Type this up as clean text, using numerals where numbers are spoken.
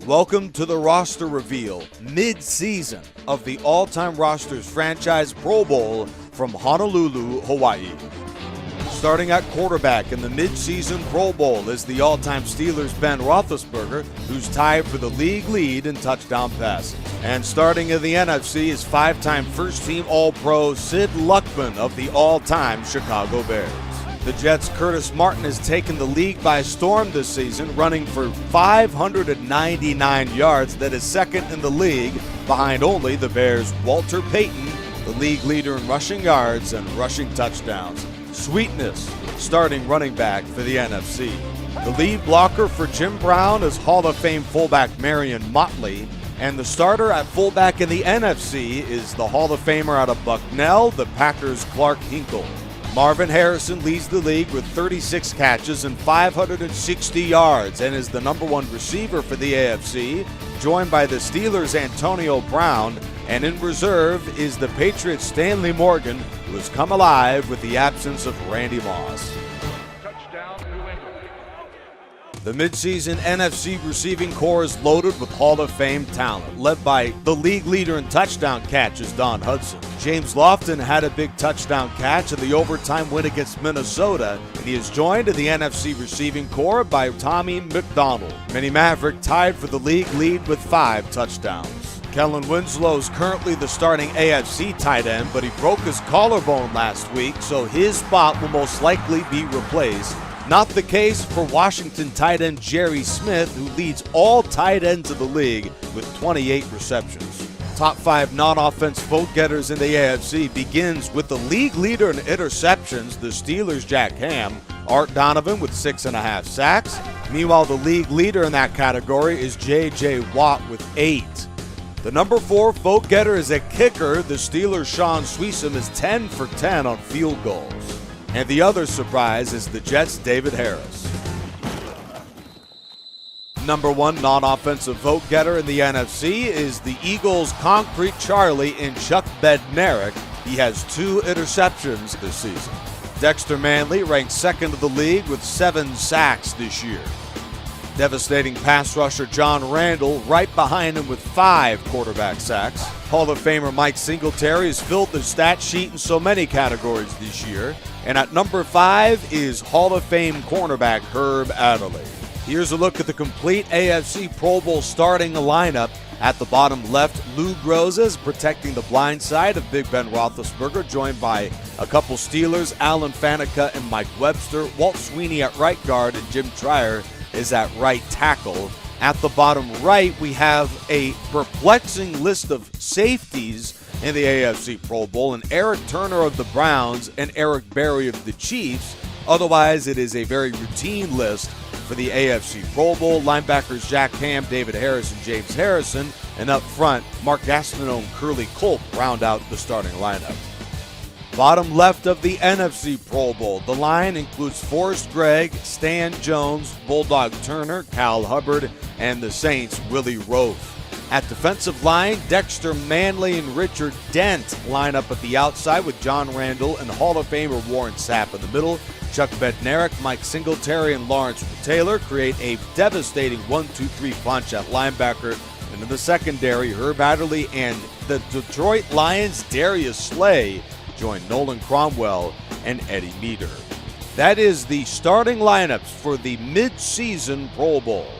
Welcome to the roster reveal, mid-season, of the All-Time Rosters Franchise Pro Bowl from Honolulu, Hawaii. Starting at quarterback in the mid-season Pro Bowl is the all-time Steelers' Ben Roethlisberger, who's tied for the league lead in touchdown passes. And starting in the NFC is five-time first-team All-Pro Sid Luckman of the all-time Chicago Bears. The Jets' Curtis Martin has taken the league by storm this season, running for 599 yards. That is second in the league, behind only the Bears' Walter Payton, the league leader in rushing yards and rushing touchdowns. Sweetness, starting running back for the NFC. The lead blocker for Jim Brown is Hall of Fame fullback Marion Motley, and the starter at fullback in the NFC is the Hall of Famer out of Bucknell, the Packers' Clark Hinkle. Marvin Harrison leads the league with 36 catches and 560 yards and is the number one receiver for the AFC, joined by the Steelers' Antonio Brown, and in reserve is the Patriots' Stanley Morgan, who has come alive with the absence of Randy Moss. The midseason NFC receiving core is loaded with Hall of Fame talent, led by the league leader in touchdown catches, Don Hudson. James Lofton had a big touchdown catch in the overtime win against Minnesota, and he is joined in the NFC receiving core by Tommy McDonald. Manny Maverick tied for the league lead with 5 touchdowns. Kellen Winslow is currently the starting AFC tight end, but he broke his collarbone last week, so his spot will most likely be replaced. Not the case for Washington tight end Jerry Smith, who leads all tight ends of the league with 28 receptions. Top 5 non-offense vote-getters in the AFC begins with the league leader in interceptions, the Steelers' Jack Ham, Art Donovan with 6.5 sacks. Meanwhile, the league leader in that category is J.J. Watt with 8. The number 4 vote-getter is a kicker. The Steelers' Sean Sweesom is 10 for 10 on field goals. And the other surprise is the Jets' David Harris. Number 1 non-offensive vote-getter in the NFC is the Eagles' Concrete Charlie in Chuck Bednarik. He has 2 interceptions this season. Dexter Manley ranks second in the league with 7 sacks this year. Devastating pass rusher John Randall right behind him with 5 quarterback sacks. Hall of Famer Mike Singletary has filled the stat sheet in so many categories this year. And at number 5 is Hall of Fame cornerback Herb Adderley. Here's a look at the complete AFC Pro Bowl starting lineup. At the bottom left, Lou Groza protecting the blind side of Big Ben Roethlisberger, joined by a couple Steelers, Alan Faneca and Mike Webster. Walt Sweeney at right guard and Jim Trier is at right tackle. At the bottom right, we have a perplexing list of safeties in the AFC Pro Bowl, and Eric Turner of the Browns and Eric Berry of the Chiefs. Otherwise, it is a very routine list for the AFC Pro Bowl. Linebackers Jack Ham, David Harris, and James Harrison. And up front, Mark Gastineau and Curly Culp round out the starting lineup. Bottom left of the NFC Pro Bowl, the line includes Forrest Gregg, Stan Jones, Bulldog Turner, Cal Hubbard, and the Saints' Willie Roaf. At defensive line, Dexter Manley and Richard Dent line up at the outside with John Randall and Hall of Famer Warren Sapp in the middle. Chuck Bednarik, Mike Singletary, and Lawrence Taylor create a devastating 1-2-3 punch at linebacker. And in the secondary, Herb Adderley and the Detroit Lions' Darius Slay join Nolan Cromwell and Eddie Meter. That is the starting lineups for the mid-season Pro Bowl.